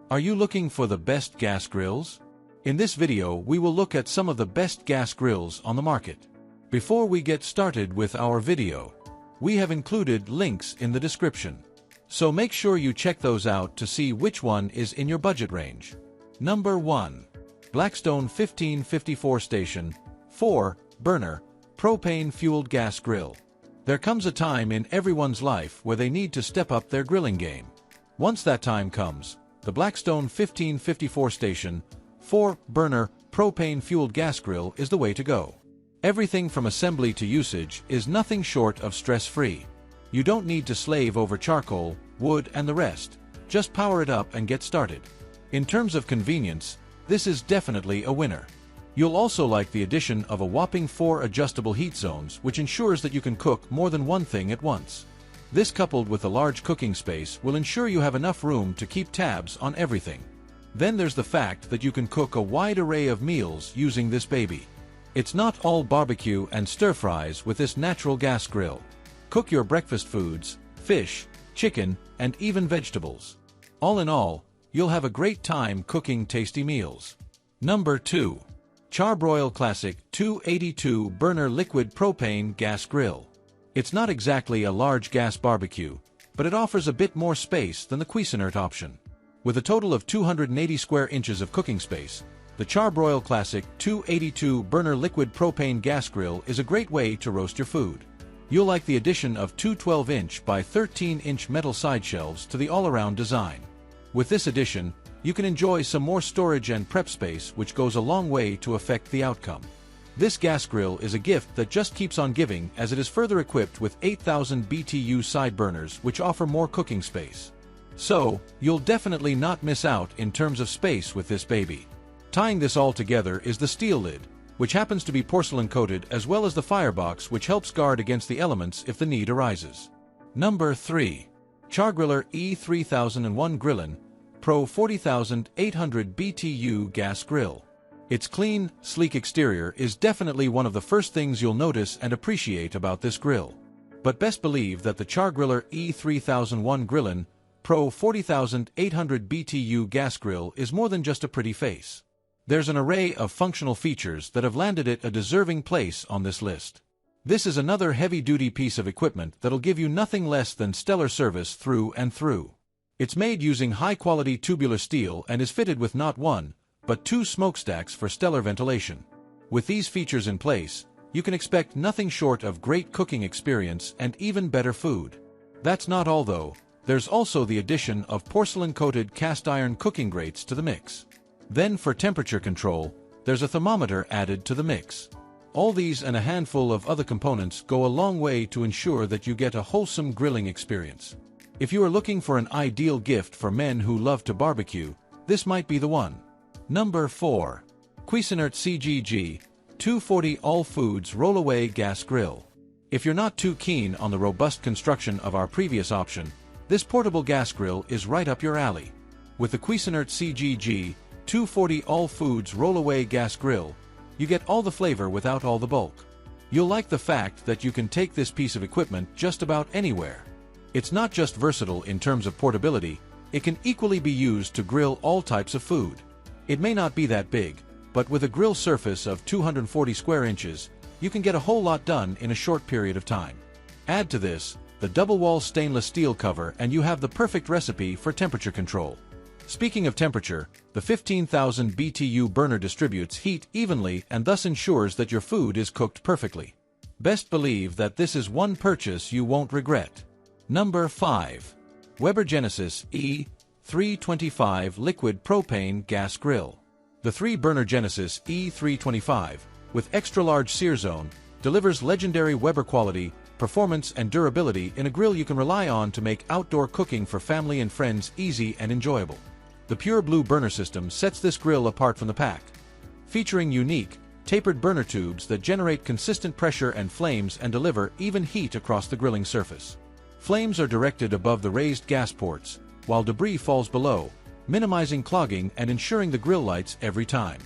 Are you looking for the best gas grills? In this video, we will look at some of the best gas grills on the market. Before we get started with our video, we have included links in the description. So make sure you check those out to see which one is in your budget range. Number 1. Blackstone 1554 Station 4 Burner Propane Fueled Gas Grill. There comes a time in everyone's life where they need to step up their grilling game. Once that time comes, the Blackstone 1554 Station 4 Burner Propane Fueled Gas Grill is the way to go. Everything from assembly to usage is nothing short of stress-free. You don't need to slave over charcoal, wood, and the rest. Just power it up and get started. In terms of convenience, this is definitely a winner. You'll also like the addition of a whopping 4 adjustable heat zones, which ensures that you can cook more than one thing at once. This, coupled with a large cooking space, will ensure you have enough room to keep tabs on everything. Then there's the fact that you can cook a wide array of meals using this baby. It's not all barbecue and stir-fries with this natural gas grill. Cook your breakfast foods, fish, chicken, and even vegetables. All in all, you'll have a great time cooking tasty meals. Number 2. Char-Broil Classic 282 Burner Liquid Propane Gas Grill. It's not exactly a large gas barbecue, but it offers a bit more space than the Cuisinart option. With a total of 280 square inches of cooking space, the Char-Broil Classic 282 Burner Liquid Propane Gas Grill is a great way to roast your food. You'll like the addition of two 12-inch by 13-inch metal side shelves to the all-around design. With this addition, you can enjoy some more storage and prep space, which goes a long way to affect the outcome. This gas grill is a gift that just keeps on giving, as it is further equipped with 8,000 BTU side burners which offer more cooking space. So, you'll definitely not miss out in terms of space with this baby. Tying this all together is the steel lid, which happens to be porcelain coated, as well as the firebox, which helps guard against the elements if the need arises. Number 3. Char-Griller E3001 Grillin Pro 40,800 BTU Gas Grill. Its clean, sleek exterior is definitely one of the first things you'll notice and appreciate about this grill. But best believe that the Char-Griller E3001 Grillin Pro 40,800 BTU Gas Grill is more than just a pretty face. There's an array of functional features that have landed it a deserving place on this list. This is another heavy-duty piece of equipment that'll give you nothing less than stellar service through and through. It's made using high-quality tubular steel and is fitted with not one, but 2 smokestacks for stellar ventilation. With these features in place, you can expect nothing short of great cooking experience and even better food. That's not all though. There's also the addition of porcelain-coated cast-iron cooking grates to the mix. Then for temperature control, there's a thermometer added to the mix. All these and a handful of other components go a long way to ensure that you get a wholesome grilling experience. If you are looking for an ideal gift for men who love to barbecue, this might be the one. Number 4. Cuisinart CGG 240 All Foods Rollaway Gas Grill. If you're not too keen on the robust construction of our previous option, this portable gas grill is right up your alley. With the Cuisinart CGG 240 All Foods Rollaway Gas Grill, you get all the flavor without all the bulk. You'll like the fact that you can take this piece of equipment just about anywhere. It's not just versatile in terms of portability, it can equally be used to grill all types of food. It may not be that big, but with a grill surface of 240 square inches, you can get a whole lot done in a short period of time. Add to this the double-wall stainless steel cover and you have the perfect recipe for temperature control. Speaking of temperature, the 15,000 BTU burner distributes heat evenly and thus ensures that your food is cooked perfectly. Best believe that this is one purchase you won't regret. Number 5. Weber Genesis E325 Liquid Propane Gas Grill. The 3-burner Genesis E325, with extra-large sear zone, delivers legendary Weber quality, performance, and durability in a grill you can rely on to make outdoor cooking for family and friends easy and enjoyable. The pure blue burner system sets this grill apart from the pack, featuring unique, tapered burner tubes that generate consistent pressure and flames and deliver even heat across the grilling surface. Flames are directed above the raised gas ports, while debris falls below, minimizing clogging and ensuring the grill lights every time.